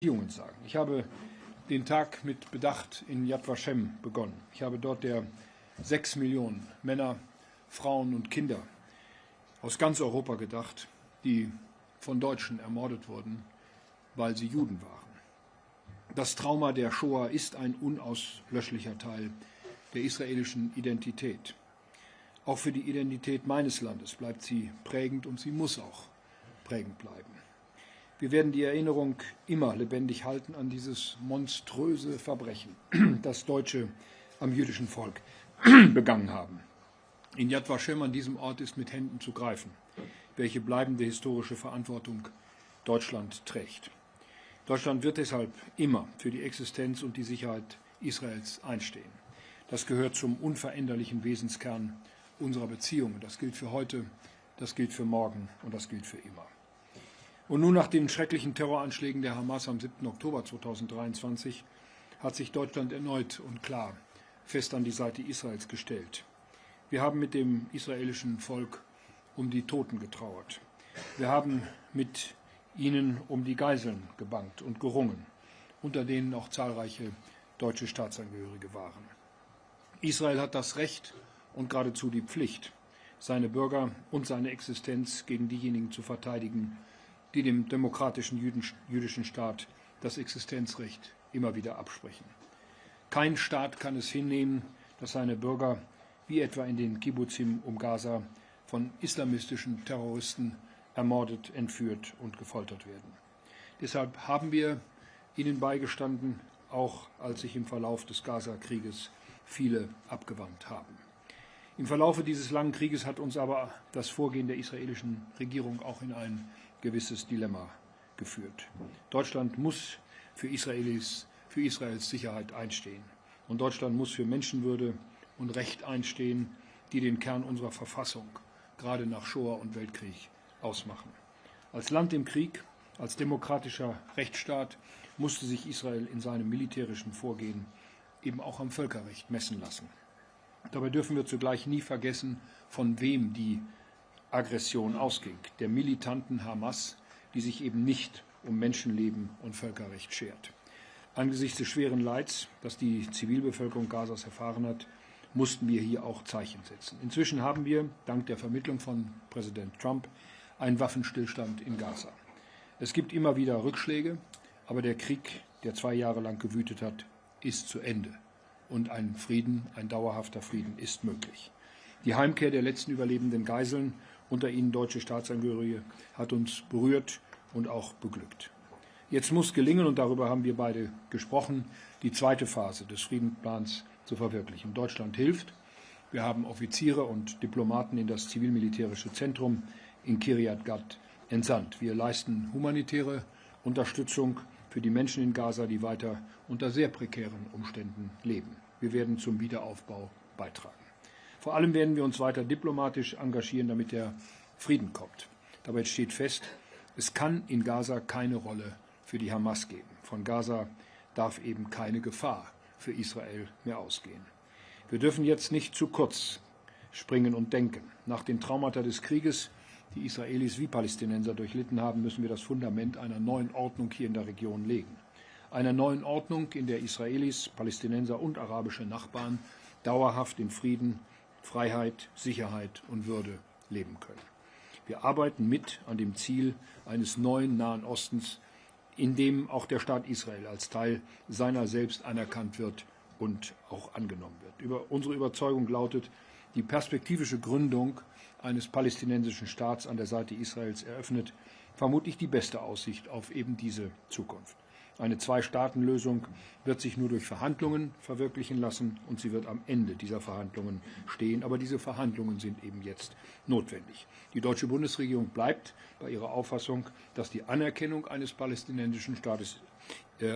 Beziehungen sagen. Ich habe den Tag mit Bedacht in Yad Vashem begonnen. Ich habe dort der 6 Millionen Männer, Frauen und Kinder aus ganz Europa gedacht, die von Deutschen ermordet wurden, weil sie Juden waren. Das Trauma der Shoah ist ein unauslöschlicher Teil der israelischen Identität. Auch für die Identität meines Landes bleibt sie prägend und sie muss auch prägend bleiben. Wir werden die Erinnerung immer lebendig halten an dieses monströse Verbrechen, das Deutsche am jüdischen Volk begangen haben. In Yad Vashem, an diesem Ort, ist mit Händen zu greifen, welche bleibende historische Verantwortung Deutschland trägt. Deutschland wird deshalb immer für die Existenz und die Sicherheit Israels einstehen. Das gehört zum unveränderlichen Wesenskern unserer Beziehungen. Das gilt für heute, das gilt für morgen und das gilt für immer. Und nun nach den schrecklichen Terroranschlägen der Hamas am 7. Oktober 2023 hat sich Deutschland erneut und klar fest an die Seite Israels gestellt. Wir haben mit dem israelischen Volk um die Toten getrauert. Wir haben mit ihnen um die Geiseln gebangt und gerungen, unter denen auch zahlreiche deutsche Staatsangehörige waren. Israel hat das Recht und geradezu die Pflicht, seine Bürger und seine Existenz gegen diejenigen zu verteidigen, die dem demokratischen jüdischen Staat das Existenzrecht immer wieder absprechen. Kein Staat kann es hinnehmen, dass seine Bürger, wie etwa in den Kibbuzim um Gaza, von islamistischen Terroristen ermordet, entführt und gefoltert werden. Deshalb haben wir ihnen beigestanden, auch als sich im Verlauf des Gaza-Krieges viele abgewandt haben. Im Verlaufe dieses langen Krieges hat uns aber das Vorgehen der israelischen Regierung auch in ein gewisses Dilemma geführt. Deutschland muss für Israels Sicherheit einstehen. Und Deutschland muss für Menschenwürde und Recht einstehen, die den Kern unserer Verfassung, gerade nach Shoah und Weltkrieg, ausmachen. Als Land im Krieg, als demokratischer Rechtsstaat musste sich Israel in seinem militärischen Vorgehen eben auch am Völkerrecht messen lassen. Dabei dürfen wir zugleich nie vergessen, von wem die Aggression ausging, der militanten Hamas, die sich eben nicht um Menschenleben und Völkerrecht schert. Angesichts des schweren Leids, das die Zivilbevölkerung Gazas erfahren hat, mussten wir hier auch Zeichen setzen. Inzwischen haben wir, dank der Vermittlung von Präsident Trump, einen Waffenstillstand in Gaza. Es gibt immer wieder Rückschläge, aber der Krieg, der 2 Jahre lang gewütet hat, ist zu Ende. Und ein Frieden, ein dauerhafter Frieden ist möglich. Die Heimkehr der letzten überlebenden Geiseln, unter ihnen deutsche Staatsangehörige, hat uns berührt und auch beglückt. Jetzt muss gelingen, und darüber haben wir beide gesprochen, die zweite Phase des Friedensplans zu verwirklichen. Deutschland hilft. Wir haben Offiziere und Diplomaten in das zivil-militärische Zentrum in Kiryat Gat entsandt. Wir leisten humanitäre Unterstützung für die Menschen in Gaza, die weiter unter sehr prekären Umständen leben. Wir werden zum Wiederaufbau beitragen. Vor allem werden wir uns weiter diplomatisch engagieren, damit der Frieden kommt. Dabei steht fest, es kann in Gaza keine Rolle für die Hamas geben. Von Gaza darf eben keine Gefahr für Israel mehr ausgehen. Wir dürfen jetzt nicht zu kurz springen und denken. Nach den Traumata des Krieges, die Israelis wie Palästinenser durchlitten haben, müssen wir das Fundament einer neuen Ordnung hier in der Region legen. Einer neuen Ordnung, in der Israelis, Palästinenser und arabische Nachbarn dauerhaft in Frieden, Freiheit, Sicherheit und Würde leben können. Wir arbeiten mit an dem Ziel eines neuen Nahen Ostens, in dem auch der Staat Israel als Teil seiner selbst anerkannt wird und auch angenommen wird. Unsere Überzeugung lautet, die perspektivische Gründung eines palästinensischen Staats an der Seite Israels eröffnet vermutlich die beste Aussicht auf eben diese Zukunft. Eine Zwei-Staaten-Lösung wird sich nur durch Verhandlungen verwirklichen lassen und sie wird am Ende dieser Verhandlungen stehen. Aber diese Verhandlungen sind eben jetzt notwendig. Die deutsche Bundesregierung bleibt bei ihrer Auffassung, dass die Anerkennung eines palästinensischen Staates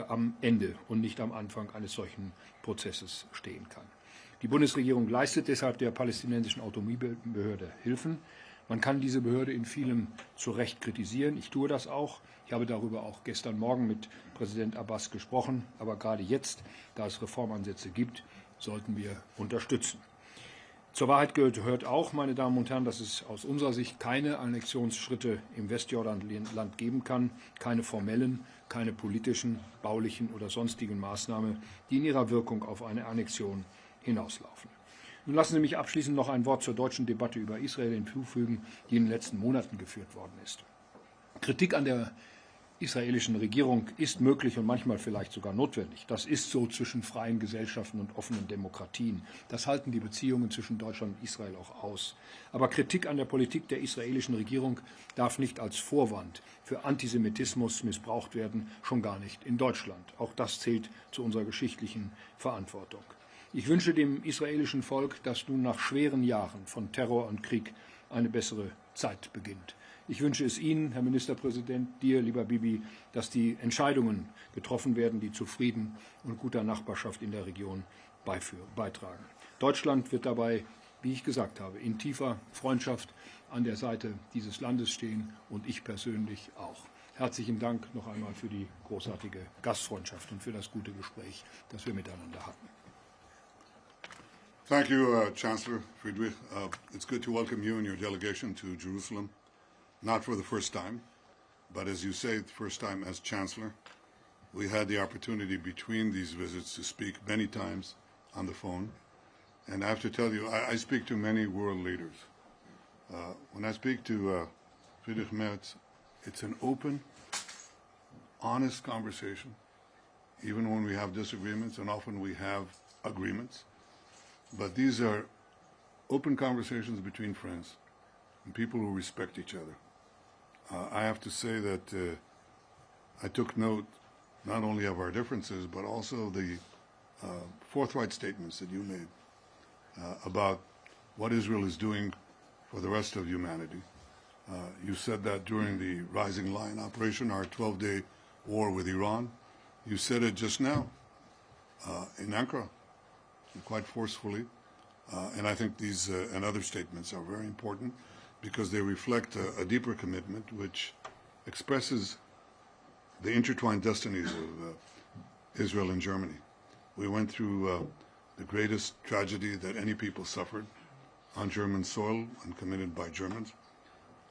am Ende und nicht am Anfang eines solchen Prozesses stehen kann. Die Bundesregierung leistet deshalb der palästinensischen Autonomiebehörde Hilfen. Man kann diese Behörde in vielem zu Recht kritisieren. Ich tue das auch. Ich habe darüber auch gestern Morgen mit Präsident Abbas gesprochen. Aber gerade jetzt, da es Reformansätze gibt, sollten wir unterstützen. Zur Wahrheit gehört auch, meine Damen und Herren, dass es aus unserer Sicht keine Annexionsschritte im Westjordanland geben kann, keine formellen, keine politischen, baulichen oder sonstigen Maßnahmen, die in ihrer Wirkung auf eine Annexion hinauslaufen. Nun lassen Sie mich abschließend noch ein Wort zur deutschen Debatte über Israel hinzufügen, die in den letzten Monaten geführt worden ist. Kritik an der israelischen Regierung ist möglich und manchmal vielleicht sogar notwendig. Das ist so zwischen freien Gesellschaften und offenen Demokratien. Das halten die Beziehungen zwischen Deutschland und Israel auch aus. Aber Kritik an der Politik der israelischen Regierung darf nicht als Vorwand für Antisemitismus missbraucht werden, schon gar nicht in Deutschland. Auch das zählt zu unserer geschichtlichen Verantwortung. Ich wünsche dem israelischen Volk, dass nun nach schweren Jahren von Terror und Krieg eine bessere Zeit beginnt. Ich wünsche es Ihnen, Herr Ministerpräsident, dir, lieber Bibi, dass die Entscheidungen getroffen werden, die zu Frieden und guter Nachbarschaft in der Region beitragen. Deutschland wird dabei, wie ich gesagt habe, in tiefer Freundschaft an der Seite dieses Landes stehen und ich persönlich auch. Herzlichen Dank noch einmal für die großartige Gastfreundschaft und für das gute Gespräch, das wir miteinander hatten. Thank you, Chancellor Friedrich. It's good to welcome you and your delegation to Jerusalem. Not for the first time, but as you say, the first time as Chancellor. We had the opportunity between these visits to speak many times on the phone. And I have to tell you, I speak to many world leaders. When I speak to Friedrich Merz, it's an open, honest conversation, even when we have disagreements, and often we have agreements. But these are open conversations between friends and people who respect each other. I have to say that I took note not only of our differences, but also the forthright statements that you made about what Israel is doing for the rest of humanity. You said that during the Rising Lion operation, our 12-day war with Iran. You said it just now in Ankara, quite forcefully. And I think these and other statements are very important, because they reflect a deeper commitment which expresses the intertwined destinies of Israel and Germany. We went through the greatest tragedy that any people suffered on German soil and committed by Germans.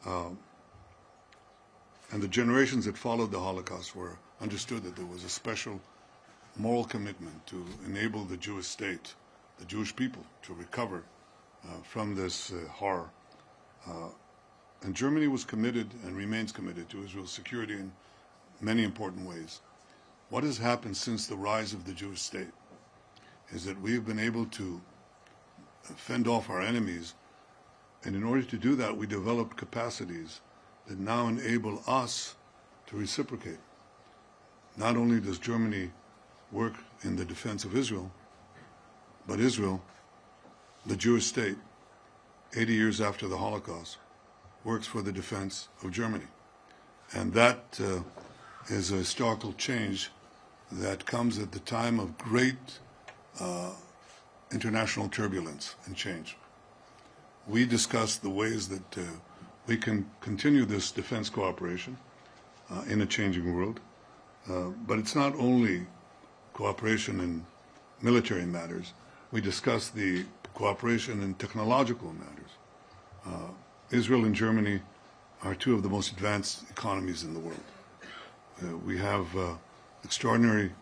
And the generations that followed the Holocaust were understood that there was a special moral commitment to enable the Jewish state, the Jewish people, to recover from this horror. And Germany was committed and remains committed to Israel's security in many important ways. What has happened since the rise of the Jewish state is that we have been able to fend off our enemies, and in order to do that, we developed capacities that now enable us to reciprocate. Not only does Germany work in the defense of Israel, but Israel, the Jewish state, 80 years after the Holocaust, works for the defense of Germany. And that is a historical change that comes at the time of great international turbulence and change. We discussed the ways that we can continue this defense cooperation in a changing world. But it's not only cooperation in military matters. We discussed the cooperation in technological matters. Israel and Germany are two of the most advanced economies in the world. We have extraordinary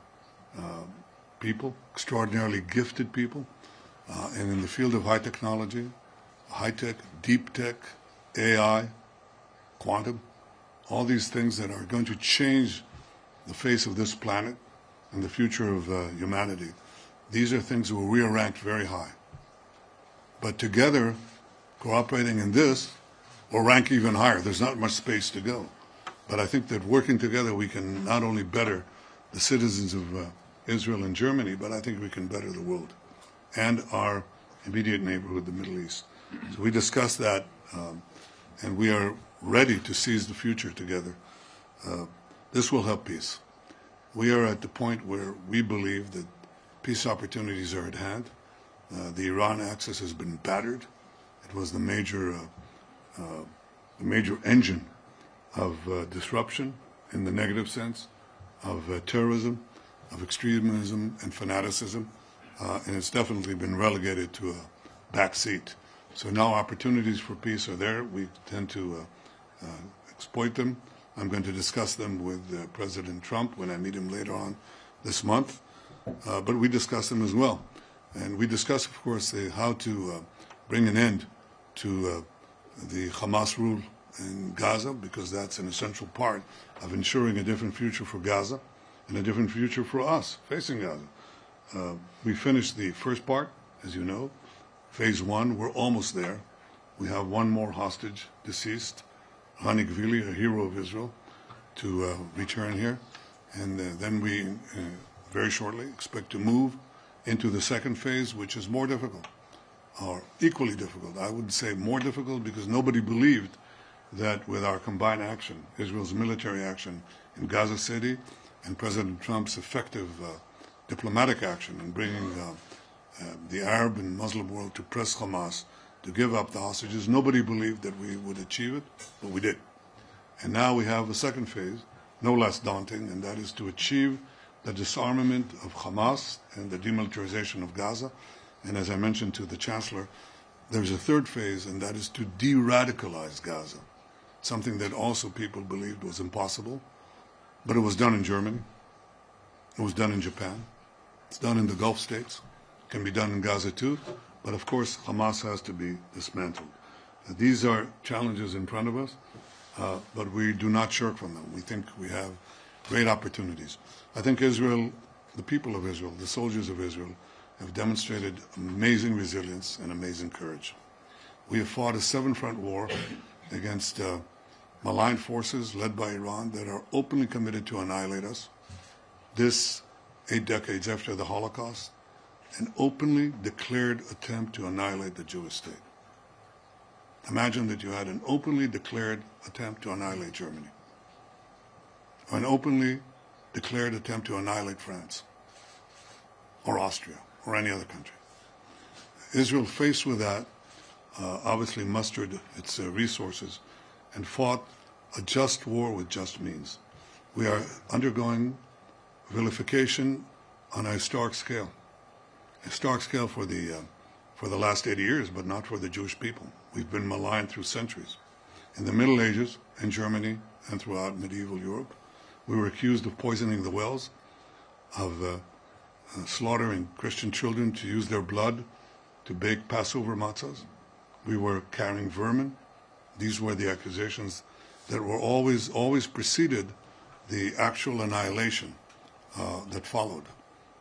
people, extraordinarily gifted people, and in the field of high technology, high-tech, deep tech, AI, quantum, all these things that are going to change the face of this planet and the future of humanity. These are things where we are ranked very high. But together, cooperating in this, we'll rank even higher. There's not much space to go. But I think that working together, we can not only better the citizens of Israel and Germany, but I think we can better the world and our immediate neighborhood, the Middle East. So we discussed that, and we are ready to seize the future together. This will help peace. We are at the point where we believe that peace opportunities are at hand. The Iran axis has been battered. It was the major engine of disruption in the negative sense, of terrorism, of extremism and fanaticism, and it's definitely been relegated to back seat. So now opportunities for peace are there. We tend to exploit them. I'm going to discuss them with President Trump when I meet him later on this month. But we discuss them as well. And we discuss, of course, how to bring an end to the Hamas rule in Gaza, because that's an essential part of ensuring a different future for Gaza and a different future for us facing Gaza. We finished the first part, as you know. Phase 1, we're almost there. We have one more hostage deceased, Hani Gvili, a hero of Israel, to return here. And then we, very shortly, expect to move into the second phase, which is more difficult, or equally difficult. I would say more difficult because nobody believed that with our combined action, Israel's military action in Gaza City and President Trump's effective diplomatic action in bringing the Arab and Muslim world to press Hamas to give up the hostages, nobody believed that we would achieve it, but we did. And now we have a second phase, no less daunting, and that is to achieve the disarmament of Hamas and the demilitarization of Gaza. And as I mentioned to the Chancellor, there's a third phase, and that is to de-radicalize Gaza, something that also people believed was impossible. But it was done in Germany. It was done in Japan. It's done in the Gulf states. It can be done in Gaza too. But of course, Hamas has to be dismantled. These are challenges in front of us, but we do not shirk from them. We think we have great opportunities. I think Israel, the people of Israel, the soldiers of Israel, have demonstrated amazing resilience and amazing courage. We have fought a 7-front war against malign forces led by Iran that are openly committed to annihilate us. This 8 decades after the Holocaust, an openly declared attempt to annihilate the Jewish state. Imagine that you had an openly declared attempt to annihilate Germany, or an openly declared attempt to annihilate France, or Austria, or any other country. Israel, faced with that, obviously mustered its resources and fought a just war with just means. We are undergoing vilification on a historic scale for the last 80 years, but not for the Jewish people. We've been maligned through centuries. In the Middle Ages, in Germany, and throughout medieval Europe, we were accused of poisoning the wells, of slaughtering Christian children to use their blood to bake Passover matzahs. We were carrying vermin. These were the accusations that were always preceded the actual annihilation that followed.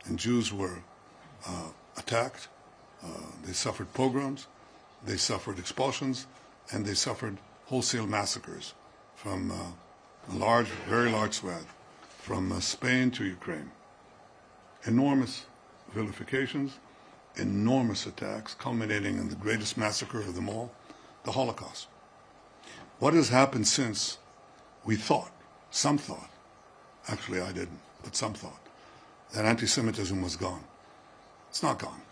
And Jews were attacked. They suffered pogroms. They suffered expulsions, and they suffered wholesale massacres from a very large swath, from Spain to Ukraine. Enormous vilifications, enormous attacks, culminating in the greatest massacre of them all, the Holocaust. What has happened since? We thought, some thought, actually I didn't, but some thought, that anti-Semitism was gone. It's not gone.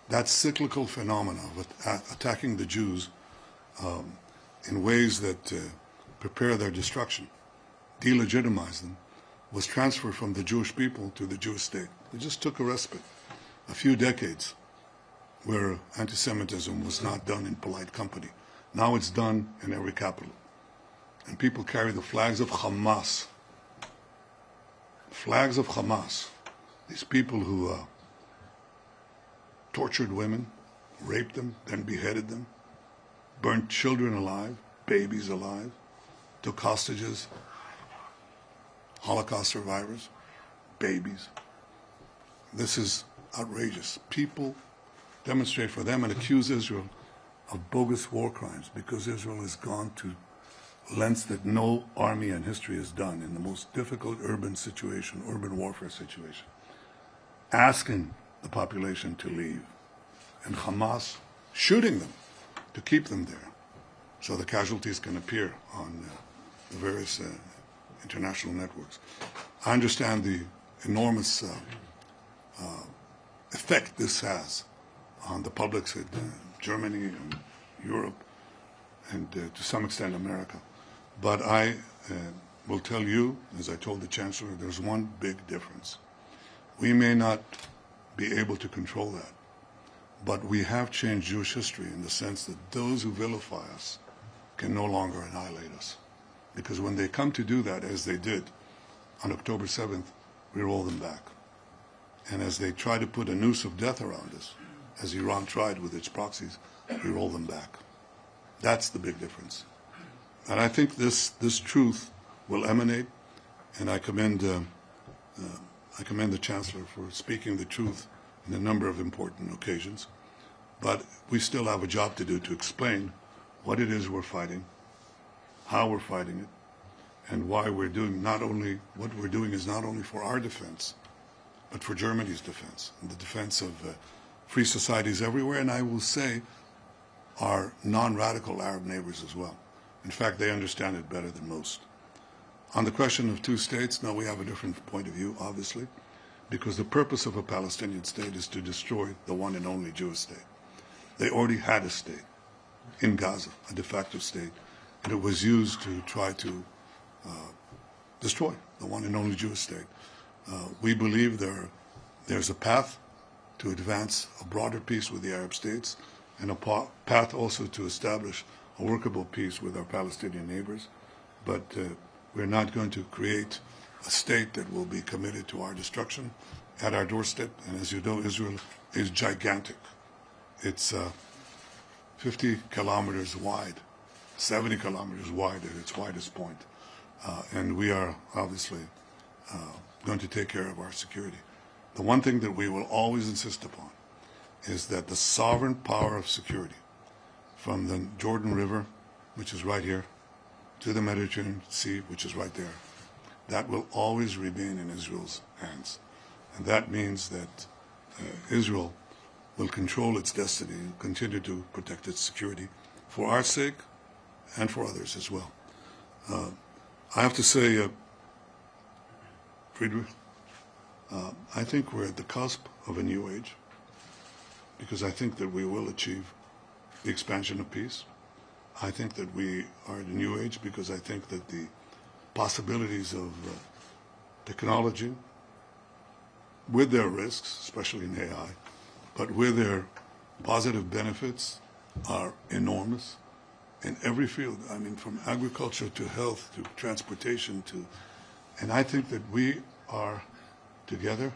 That cyclical phenomena of attacking the Jews in ways that prepare their destruction, delegitimize them, was transferred from the Jewish people to the Jewish state. It just took a respite, a few decades, where anti-Semitism was not done in polite company. Now it's done in every capital. And people carry the flags of Hamas. Flags of Hamas. These people who tortured women, raped them, then beheaded them, burnt children alive, babies alive, took hostages, Holocaust survivors, babies. This is outrageous. People demonstrate for them and accuse Israel of bogus war crimes because Israel has gone to lengths that no army in history has done in the most difficult urban warfare situation, asking the population to leave, and Hamas shooting them to keep them there so the casualties can appear on the various international networks. I understand the enormous effect this has on the publics in Germany and Europe and to some extent America. But I will tell you, as I told the Chancellor, there's one big difference. We may not be able to control that, but we have changed Jewish history in the sense that those who vilify us can no longer annihilate us. Because when they come to do that, as they did on October 7th, we roll them back. And as they try to put a noose of death around us, as Iran tried with its proxies, we roll them back. That's the big difference. And I think this truth will emanate, and I commend the Chancellor for speaking the truth in a number of important occasions. But we still have a job to do to explain what it is we're fighting, how we're fighting it, and why we're doing what we're doing is not only for our defense, but for Germany's defense, and the defense of free societies everywhere, and I will say our non-radical Arab neighbors as well. In fact, they understand it better than most. On the question of two states, now we have a different point of view, obviously, because the purpose of a Palestinian state is to destroy the one and only Jewish state. They already had a state in Gaza, a de facto state, and it was used to try to destroy the one and only Jewish state. We believe there's a path to advance a broader peace with the Arab states and a path also to establish a workable peace with our Palestinian neighbors. But we're not going to create a state that will be committed to our destruction at our doorstep. And as you know, Israel is gigantic. It's 50 kilometers wide, 70 kilometers wide at its widest point. And we are obviously going to take care of our security. The one thing that we will always insist upon is that the sovereign power of security from the Jordan River, which is right here, to the Mediterranean Sea, which is right there, that will always remain in Israel's hands. And that means that Israel will control its destiny and continue to protect its security for our sake and for others as well. I have to say, Friedrich, I think we're at the cusp of a new age, because I think that we will achieve the expansion of peace. I think that we are at a new age because I think that the possibilities of technology, with their risks, especially in AI, but with their positive benefits, are enormous in every field. I mean, from agriculture to health to transportation to, and I think that we are together,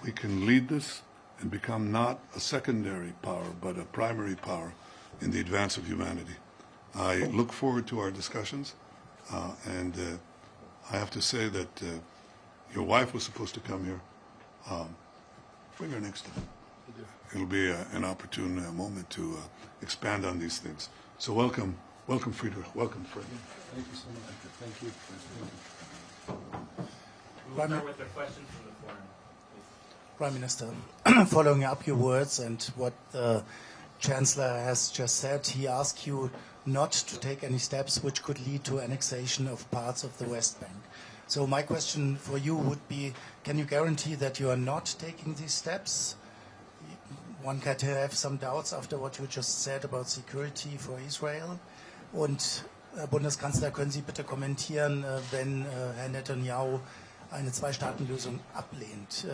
we can lead this and become not a secondary power, but a primary power in the advance of humanity. I look forward to our discussions, and I have to say that your wife was supposed to come here. Bring her next time. It'll be an opportune moment to expand on these things. So welcome, Friedrich. Welcome, Fred. Thank you so much. Thank you. We'll start with the questions from the forum. Prime Minister, following up your words and what the Chancellor has just said, he asked you not to take any steps which could lead to annexation of parts of the West Bank. So my question for you would be, can you guarantee that you are not taking these steps? One can have some doubts after what you just said about security for Israel. Und Bundeskanzler, können Sie bitte kommentieren, wenn Herr Netanyahu eine Zwei-Staaten-Lösung ablehnt?